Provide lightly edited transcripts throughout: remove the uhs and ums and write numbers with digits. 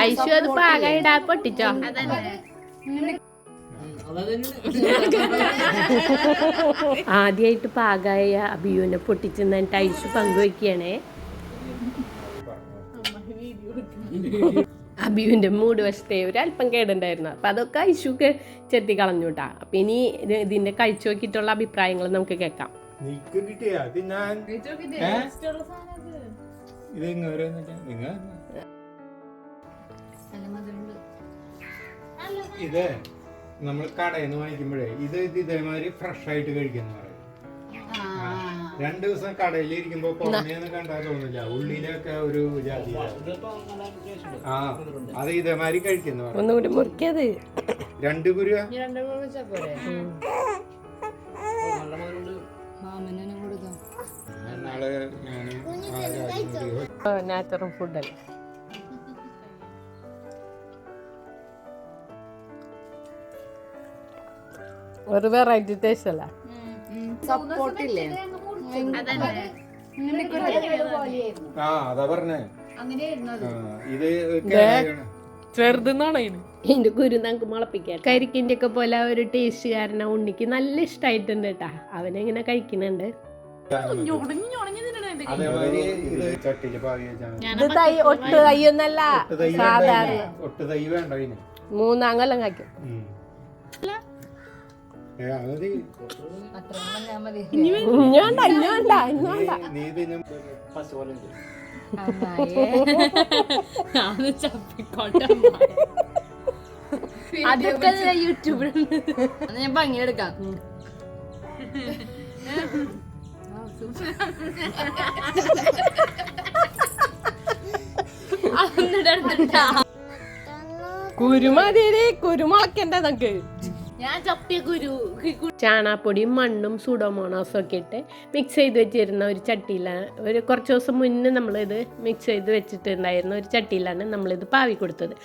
ഐശു അത് പാകായിടാ പൊട്ടിച്ചോ? ആദ്യമായിട്ട് പാകായ അഭിയുവിനെ പൊട്ടിച്ചെന്നിട്ട് ഐശു പങ്കുവെക്കുകയാണേ. അഭിയുവിന്റെ മൂട് വശത്തെ ഒരല്പം കേടുണ്ടായിരുന്നു. അപ്പൊ അതൊക്കെ ഐശുക്ക് ചെത്തി കളഞ്ഞു കേട്ടാ. അപ്പൊ ഇനി ഇതിന്റെ കഴിച്ചു നോക്കിയിട്ടുള്ള അഭിപ്രായങ്ങൾ നമുക്ക് കേൾക്കാം. ഇത് നമ്മൾ കടയിൽ നിന്ന് വാങ്ങിക്കുമ്പോഴേ ഇതേമാതിരി ഫ്രഷ് ആയിട്ട് കഴിക്കുന്ന പറയും. 2 ദിവസം കടയിൽ ഇരിക്കുമ്പോ പുറമേന്ന് കണ്ടാ തോന്നില്ല, ഉള്ളിലൊക്കെ ഒരു ജാതി. അത് ഇതേമാതിരി കഴിക്കുന്ന പറയും. ഒന്നുകൂടി മുറിക്കത് 2 കുരു നാച്ചുറൽ ഫുഡല്ലേ. ഒരു വെറൈറ്റി ടേസ്റ്റ് അല്ല. സപ്പോർട്ടില്ലേ അതാ പറഞ്ഞേ ചെറുതെന്നാണ് ഇതിന്റെ കുരു നമുക്ക് മുളപ്പിക്കാം. കരിക്കിന്റെ ഒക്കെ പോലെ ഒരു ടേസ്റ്റ് കാരണം ഉണ്ണിക്ക് നല്ല ഇഷ്ടമായിട്ടുണ്ട് കേട്ടാ. അവനെങ്ങനെ കഴിക്കുന്നുണ്ട്. ഒട്ട് തയ്യൊന്നല്ല, സാധാരണ 3 കൊല്ലം കഴിക്കും. അതൊക്കെ യൂട്യൂബിൽ ഞാൻ ഭംഗിയെടുക്കാം. കുരുമതിരെ കുരുമുളക്കണ്ട നമുക്ക്. ഞാൻ ചപ്പിയ കുരു ചാണാപ്പൊടിയും മണ്ണും സൂഡോമോണോസും ഒക്കെ ഇട്ട് മിക്സ് ചെയ്ത് വെച്ചിരുന്ന ഒരു ചട്ടിയിലാണ് കുറച്ച് ദിവസം മുന്നേ നമ്മളിത് മിക്സ് ചെയ്ത് വെച്ചിട്ടുണ്ടായിരുന്ന ഒരു ചട്ടിയിലാണ് നമ്മളിത് പാവി കൊടുത്തത്.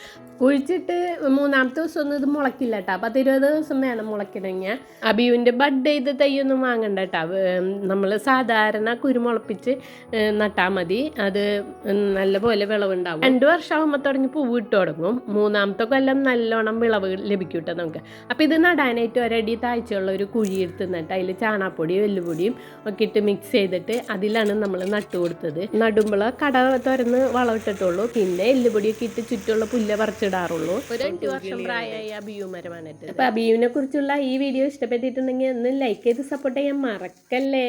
കുഴിച്ചിട്ട് 3-ാമത്തെ ദിവസം ഒന്നും ഇത് മുളക്കില്ല കേട്ടോ. 10-20 ദിവസം വേണം മുളക്കണമെങ്കിൽ. അബിയുവിൻ്റെ ബഡ് ചെയ്ത് തൈയൊന്നും വാങ്ങണ്ട കേട്ടോ. നമ്മൾ സാധാരണ കുരുമുളപ്പിച്ച് നട്ടാൽ മതി. അത് നല്ലപോലെ വിളവുണ്ടാവും. 2 വർഷമാകുമ്പോൾ തുടങ്ങി പൂവ് ഇട്ട് തുടങ്ങും. 3-ാമത്തെ കൊല്ലം നല്ലോണം വിളവ് ലഭിക്കും കേട്ടോ നമുക്ക്. അപ്പോൾ ഇത് നടാനായിട്ട് ഒരടി താഴ്ചയുള്ള ഒരു കുഴി എടുത്ത് നട്ട് അതിൽ ചാണാപ്പൊടിയും എല്ലുപൊടിയും ഒക്കെ ഇട്ട് മിക്സ് ചെയ്തിട്ട് അതിലാണ് നമ്മൾ നട്ടു കൊടുത്തത്. നടുമ്പോൾ കട തുറന്ന് വളമിട്ടിട്ടുള്ളൂ. പിന്നെ എല്ലുപൊടിയൊക്കെ ഇട്ട് ചുറ്റുള്ള പുല്ല് പറിച്ചിടാറുള്ളൂ. ഒരു 8 വർഷം പ്രായമായ അബിയു മരമാണിട്ട്. അപ്പോൾ അബിയുവിനെ കുറിച്ചുള്ള ഈ വീഡിയോ ഇഷ്ടപ്പെട്ടിട്ടുണ്ടെങ്കിൽ ഒന്ന് ലൈക്ക് ചെയ്ത് സപ്പോർട്ട് ചെയ്യാൻ മറക്കല്ലേ.